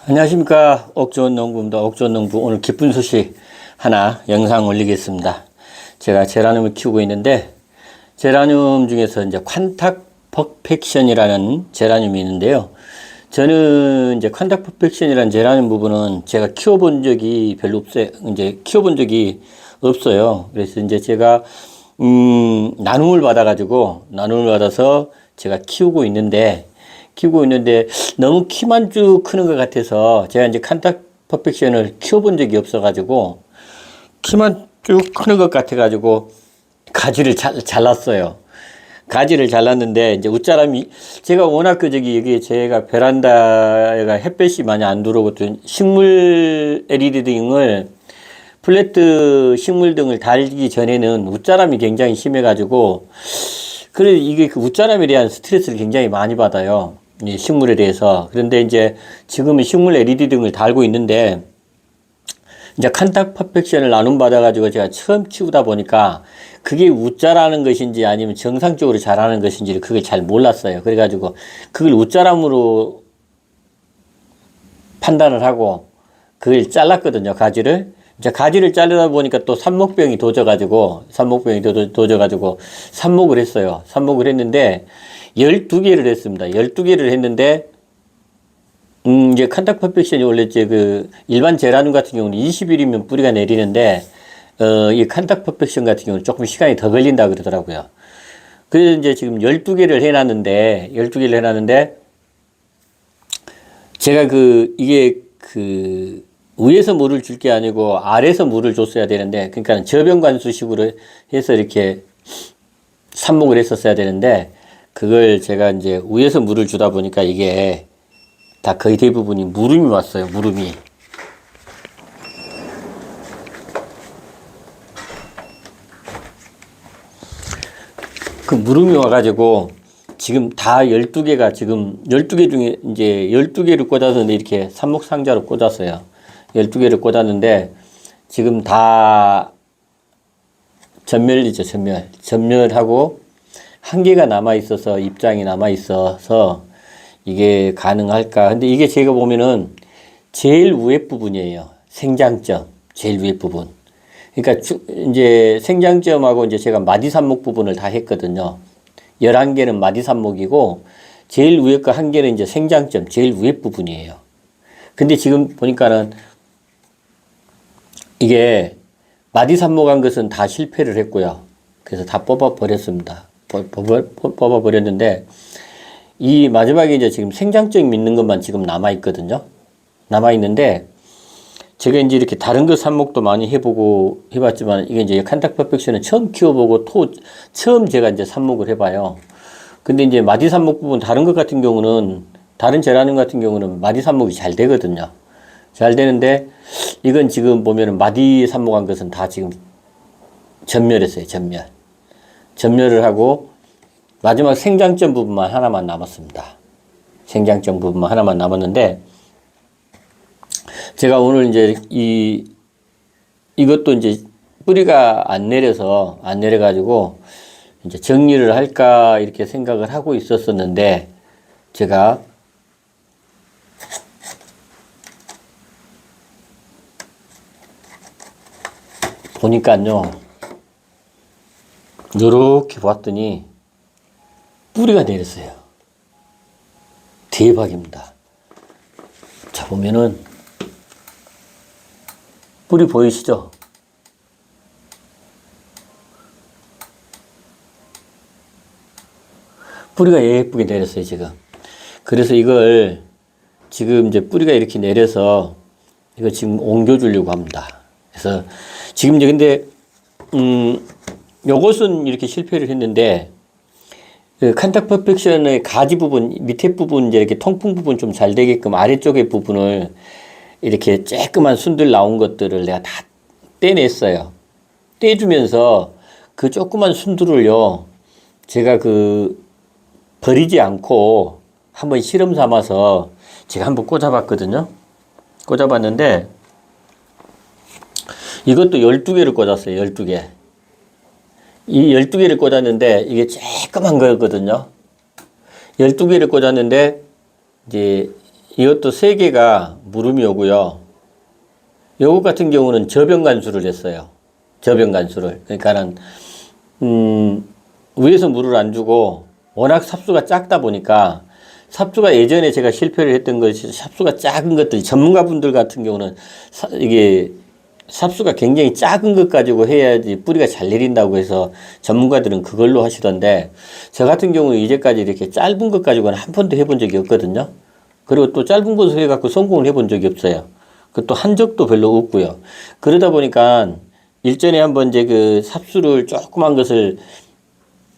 안녕하십니까. 옥좋은 농부입니다. 옥좋은 농부 오늘 기쁜 소식 하나 영상 올리겠습니다. 제가 제라늄을 키우고 있는데 제라늄 중에서 이제 콴탁 퍼펙션이라는 제라늄이 있는데요. 저는 이제 콴탁 퍼펙션이라는 제라늄 부분은 제가 키워본 적이 별로 없어요. 이제 키워본 적이 없어요. 그래서 이제 제가 나눔을 받아서 제가 키우고 있는데 너무 키만 쭉 크는 것 같아서 제가 이제 콴탁 퍼펙션을 키워본 적이 없어가지고 키만 쭉 크는 것 같아가지고 가지를 잘랐어요. 가지를 잘랐는데 이제 웃자람이 제가 워낙 여기 제가 베란다가 햇볕이 많이 안 들어오거든. 식물 LED 등을 플래트 식물 등을 달기 전에는 웃자람이 굉장히 심해가지고 그래 이게 그 웃자람에 대한 스트레스를 굉장히 많이 받아요. 이 식물에 대해서. 그런데 이제 지금은 식물 LED 등을 달고 있는데 이제 콴탁 퍼펙션을 나눔 받아가지고 제가 처음 키우다 보니까 그게 웃자라는 것인지 아니면 정상적으로 자라는 것인지를 그걸 잘 몰랐어요. 그래가지고 그걸 웃자람으로 판단을 하고 그걸 잘랐거든요. 가지를. 이제 가지를 자르다 보니까 또 삽목병이 도져가지고 삽목을 했어요. 삽목을 했는데 12개를 했습니다. 12개를 했는데 이제 콴탁 퍼펙션이 원래 이제 그 일반 제라늄 같은 경우는 20일이면 뿌리가 내리는데 이 콴탁 퍼펙션 같은 경우는 조금 시간이 더 걸린다 그러더라고요. 그래서 이제 지금 12개를 해놨는데 제가 이게 위에서 물을 줄 게 아니고 아래에서 물을 줬어야 되는데, 그러니까 저병관수식으로 해서 이렇게 삽목을 했었어야 되는데, 그걸 제가 이제 위에서 물을 주다 보니까 이게 다 거의 대부분이 무름이 왔어요. 무름이. 그 무름이 와가지고 지금 다 12개가 지금 12개 중에 이제 12개를 꽂아서 이렇게 삽목 상자로 꽂았어요. 12개를 꽂았는데 지금 다 전멸이죠. 전멸하고 한 개가 남아있어서 입장이 남아있어서 이게 가능할까. 근데 이게 제가 보면은 제일 위에 부분이에요. 생장점. 제일 위에 부분. 그러니까 이제 생장점하고 이제 제가 마디삽목 부분을 다 했거든요. 11개는 마디삽목이고 제일 위에 거 한 개는 이제 생장점. 제일 위에 부분이에요. 근데 지금 보니까는 이게 마디삽목한 것은 다 실패를 했고요. 그래서 다 뽑아버렸습니다. 뽑아버렸는데 이 마지막에 이제 지금 생장점 있는 것만 지금 남아있거든요. 남아있는데 제가 이제 이렇게 다른 거 삽목도 많이 해봤지만 이게 이제 콴탁 퍼펙션은 처음 키워보고 처음 제가 이제 삽목을 해봐요. 근데 이제 마디삽목 부분 다른 것 같은 경우는 다른 제라늄 같은 경우는 마디삽목이 잘 되거든요. 잘 되는데 이건 지금 보면은 마디삽목한 것은 다 지금 전멸했어요. 전멸을 하고 마지막 생장점 부분만 하나만 남았습니다. 생장점 부분만 하나만 남았는데 제가 오늘 이제 이것도 이제 뿌리가 안 내려가지고 이제 정리를 할까 이렇게 생각을 하고 있었었는데 제가 보니까요 이렇게 봤더니 뿌리가 내렸어요. 대박입니다. 자 보면은 뿌리 보이시죠? 뿌리가 예쁘게 내렸어요, 지금. 그래서 이걸 지금 이제 뿌리가 이렇게 내려서 이거 지금 옮겨주려고 합니다. 그래서 지금 이제 근데, 요것은 이렇게 실패를 했는데, 그 콴탁 퍼펙션의 가지 부분, 밑에 부분 이제 이렇게 통풍 부분 좀 잘 되게끔 아래쪽의 부분을 이렇게 쬐끄만 순들 나온 것들을 내가 다 떼냈어요. 떼주면서 그 조그만 순들을요, 제가 버리지 않고 한번 실험 삼아서 제가 한번 꽂아봤거든요. 꽂아봤는데, 이것도 12개를 꽂았어요. 12개. 이 12개를 꽂았는데, 이게 쬐끄만 거였거든요. 12개를 꽂았는데, 이제 이것도 세 개가 무름이 오고요. 요것 같은 경우는 저변관수를 했어요. 저변관수를. 그러니까는, 위에서 물을 안 주고 워낙 삽수가 작다 보니까 삽수가 예전에 제가 실패를 했던 것이 삽수가 작은 것들, 전문가분들 같은 경우는 이게 삽수가 굉장히 작은 것 가지고 해야지 뿌리가 잘 내린다고 해서 전문가들은 그걸로 하시던데 저 같은 경우는 이제까지 이렇게 짧은 것 가지고는 한 번도 해본 적이 없거든요. 그리고 또 짧은 것을 해갖고 성공을 해본 적이 없어요. 그 또 한 적도 별로 없고요. 그러다 보니까 일전에 한번 이제 그 삽수를 조그만 것을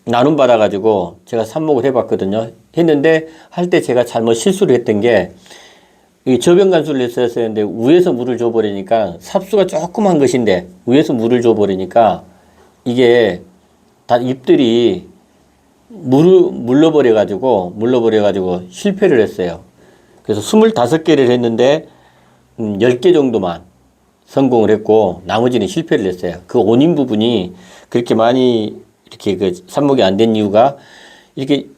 나눔 받아가지고 제가 삽목을 해봤거든요. 했는데 할 때 제가 잘못 실수를 했던 게 이 저변관수를 했어야 했는데 위에서 물을 줘버리니까 삽수가 조그만 것인데 위에서 물을 줘버리니까 이게 다 잎들이 물러버려가지고 실패를 했어요. 그래서 25개를 했는데 10개 정도만 성공을 했고 나머지는 실패를 했어요. 그 원인 부분이 그렇게 많이 이렇게 그 삽목이 안 된 이유가 이렇게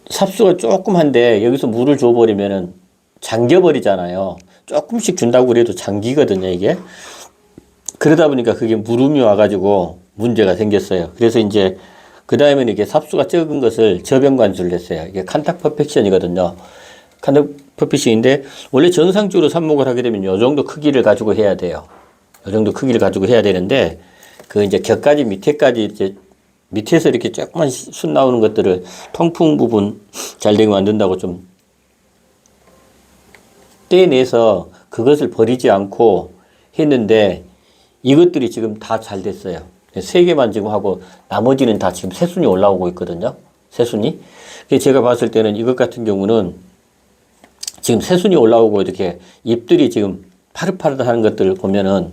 삽수가 조그만데 여기서 물을 줘버리면은 잠겨버리잖아요. 조금씩 준다고 그래도 잠기거든요, 이게. 그러다 보니까 그게 무름이 와가지고 문제가 생겼어요. 그래서 이제 그 다음에는 이게 삽수가 적은 것을 저변관수를 했어요. 이게 칸탁 퍼펙션이거든요. 칸탁 퍼펙션인데 원래 정상적으로 삽목을 하게 되면 요 정도 크기를 가지고 해야 돼요. 요 정도 크기를 가지고 해야 되는데 그 이제 격까지 밑에까지 이제 밑에서 이렇게 조금만 순 나오는 것들을 통풍 부분 잘 되게 만든다고 좀 떼내서 그것을 버리지 않고 했는데 이것들이 지금 다 잘 됐어요. 3개만 지금 하고 나머지는 다 지금 새순이 올라오고 있거든요. 새순이. 제가 봤을 때는 이것 같은 경우는 지금 새순이 올라오고 이렇게 잎들이 지금 파릇파릇한 것들을 보면은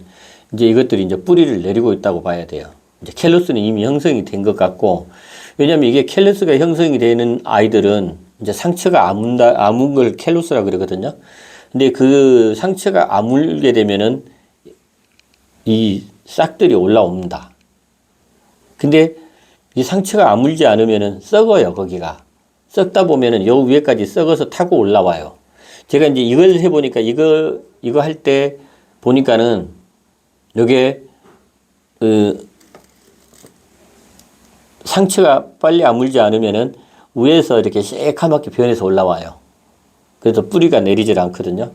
이제 이것들이 이제 뿌리를 내리고 있다고 봐야 돼요. 이제 캘로스는 이미 형성이 된 것 같고 왜냐면 이게 캘로스가 형성이 되는 아이들은 이제 상처가 아문 걸 캘로스라 그러거든요. 근데 그 상처가 아물게 되면은 이 싹들이 올라옵니다. 근데 이 상처가 아물지 않으면은 썩어요, 거기가. 썩다 보면은 요 위에까지 썩어서 타고 올라와요. 제가 이제 이걸 해보니까 이거 할 때 보니까는 요게 상처가 빨리 아물지 않으면은 위에서 이렇게 새카맣게 변해서 올라와요. 그래서 뿌리가 내리질 않거든요.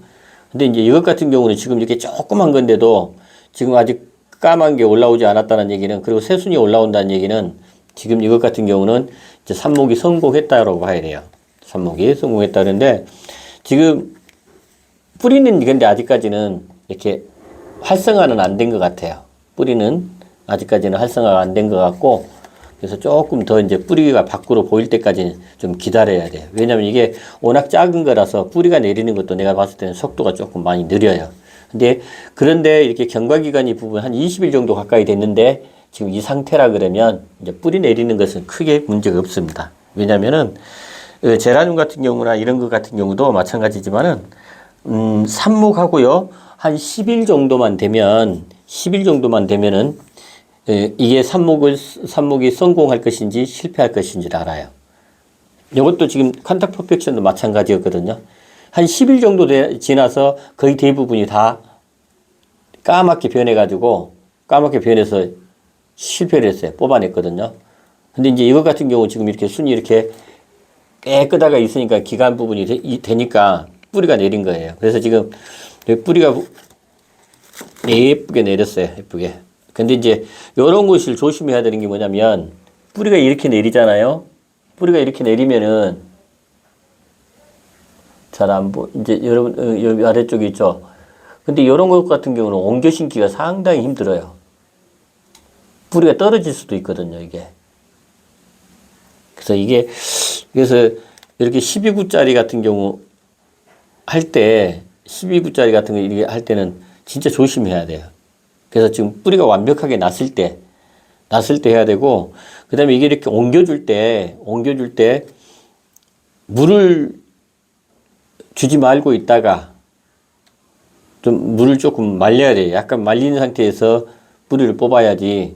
근데 이제 이것 같은 경우는 지금 이렇게 조그만 건데도 지금 아직 까만 게 올라오지 않았다는 얘기는 그리고 새순이 올라온다는 얘기는 지금 이것 같은 경우는 이제 삽목이 성공했다라고 봐야 돼요. 삽목이 성공했다는데 지금 뿌리는 근데 아직까지는 이렇게 활성화는 안 된 것 같아요. 뿌리는 아직까지는 활성화가 안 된 것 같고 그래서 조금 더 이제 뿌리가 밖으로 보일 때까지 좀 기다려야 돼요. 왜냐면 이게 워낙 작은 거라서 뿌리가 내리는 것도 내가 봤을 때는 속도가 조금 많이 느려요. 그런데 이렇게 경과기간이 부분 한 20일 정도 가까이 됐는데 지금 이 상태라 그러면 이제 뿌리 내리는 것은 크게 문제가 없습니다. 왜냐면은 제라늄 같은 경우나 이런 것 같은 경우도 마찬가지지만은 삽목하고요. 한 10일 정도만 되면은 이게 삽목이 성공할 것인지 실패할 것인지를 알아요. 이것도 지금 칸탁 퍼펙션도 마찬가지였거든요. 한 10일 정도 지나서 거의 대부분이 다 까맣게 변해서 실패를 했어요. 뽑아냈거든요. 근데 이제 이것 같은 경우 지금 이렇게 순이 이렇게 깨끗하게 있으니까 기간 부분이 되니까 뿌리가 내린 거예요. 그래서 지금 뿌리가 예쁘게 내렸어요. 예쁘게. 근데 이제 요런 것을 조심해야 되는 게 뭐냐면 뿌리가 이렇게 내리잖아요. 뿌리가 이렇게 내리면은 잘 안 이제 여러분 여기 아래쪽에 있죠. 근데 이런 것 같은 경우는 옮겨 심기가 상당히 힘들어요. 뿌리가 떨어질 수도 있거든요, 이게. 그래서 이렇게 12구짜리 같은 경우 할 때 12구짜리 같은 거 이렇게 할 때는 진짜 조심해야 돼요. 그래서 지금 뿌리가 완벽하게 났을 때 해야 되고, 그 다음에 이게 이렇게 옮겨줄 때, 물을 주지 말고 있다가, 좀 물을 조금 말려야 돼요. 약간 말린 상태에서 뿌리를 뽑아야지,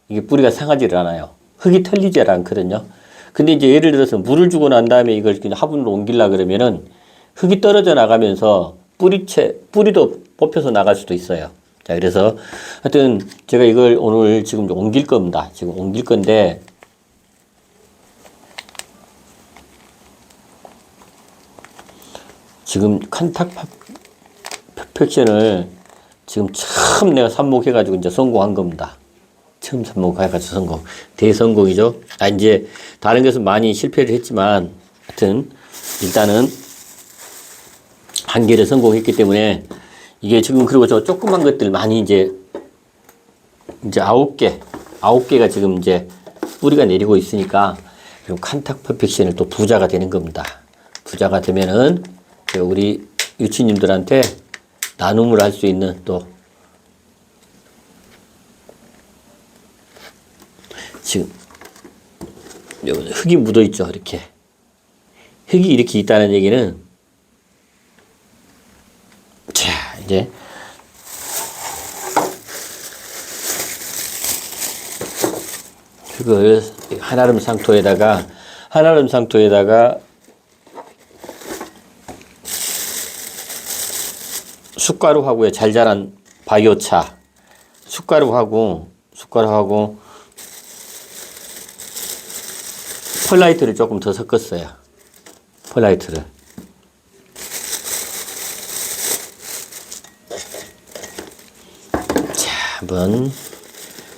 이게 뿌리가 상하지를 않아요. 흙이 털리지 않거든요. 근데 이제 예를 들어서 물을 주고 난 다음에 이걸 그냥 화분으로 옮기려 그러면은, 흙이 떨어져 나가면서 뿌리도 뽑혀서 나갈 수도 있어요. 자, 그래서 하여튼 제가 이걸 오늘 지금 옮길 겁니다. 지금 옮길 건데 지금 칸탁 퍼펙션을 지금 처음 내가 삽목해가지고 이제 성공한 겁니다. 처음 삽목해가지고 성공. 대성공이죠. 아, 이제 다른 것은 많이 실패를 했지만 하여튼 일단은 한 개를 성공했기 때문에 이게 지금 그리고 저 조그만 것들 많이 이제 9개가 지금 이제 뿌리가 내리고 있으니까 그럼 칸탁 퍼펙션을 또 부자가 되는 겁니다. 부자가 되면은 우리 유치님들한테 나눔을 할 수 있는 또 지금 여기 흙이 묻어 있죠. 이렇게 흙이 이렇게 있다는 얘기는 자 이제 흙을 한아름 상토에다가 숟가루하고요. 잘 자란 바이오차 숟가루하고 펄라이트를 조금 더 섞었어요. 펄라이트를.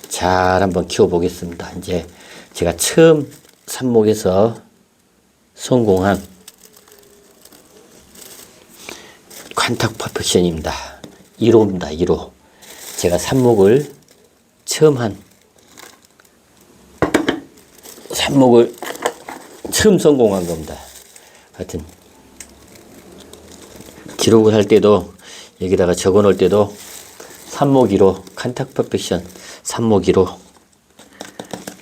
자, 한번 키워 보겠습니다. 이제 제가 처음 삽목에서 성공한 칸탁 퍼펙션입니다. 1호입니다. 1호. 제가 삽목을 처음 성공한 겁니다. 하여튼 기록을 할 때도 여기다가 적어 놓을 때도 삽목 1호 칸탁 퍼펙션 삽목 1호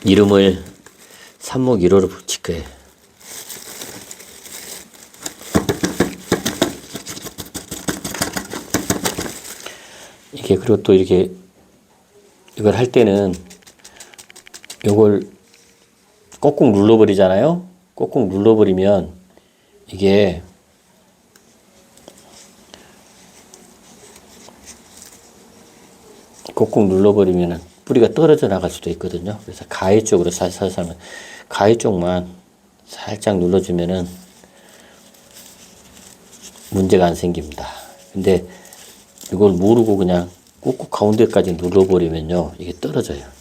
이름을 삽목 1호로 붙일 거예요. 이게 그리고 또 이렇게 이걸 할 때는 요걸 꼭꼭 눌러버리잖아요. 꼭꼭 눌러버리면 이게 꼭꼭 눌러버리면 뿌리가 떨어져 나갈 수도 있거든요. 그래서 가해 쪽으로 살살 가해 쪽만 살짝 눌러주면은 문제가 안 생깁니다. 근데 이걸 모르고 그냥 꼭꼭 가운데까지 눌러버리면요 이게 떨어져요.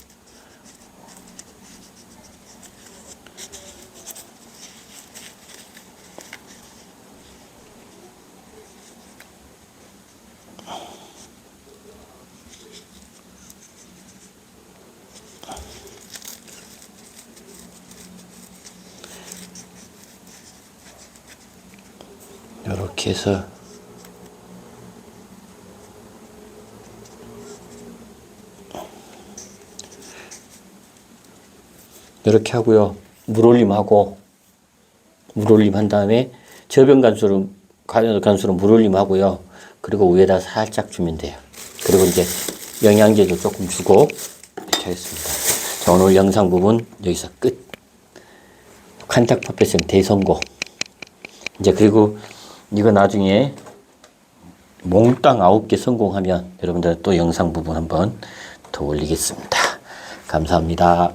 이렇게 해서 이렇게 하고요. 물올림 한 다음에 저변 간수로 물올림 하고요. 그리고 위에다 살짝 주면 돼요. 그리고 이제 영양제도 조금 주고 이렇게 하겠습니다. 자, 오늘 영상 부분 여기서 끝. 칸탁 퍼펙션 대성공. 이제 그리고 이거 나중에 몽땅 9개 성공하면 여러분들 또 영상 부분 한번 더 올리겠습니다. 감사합니다.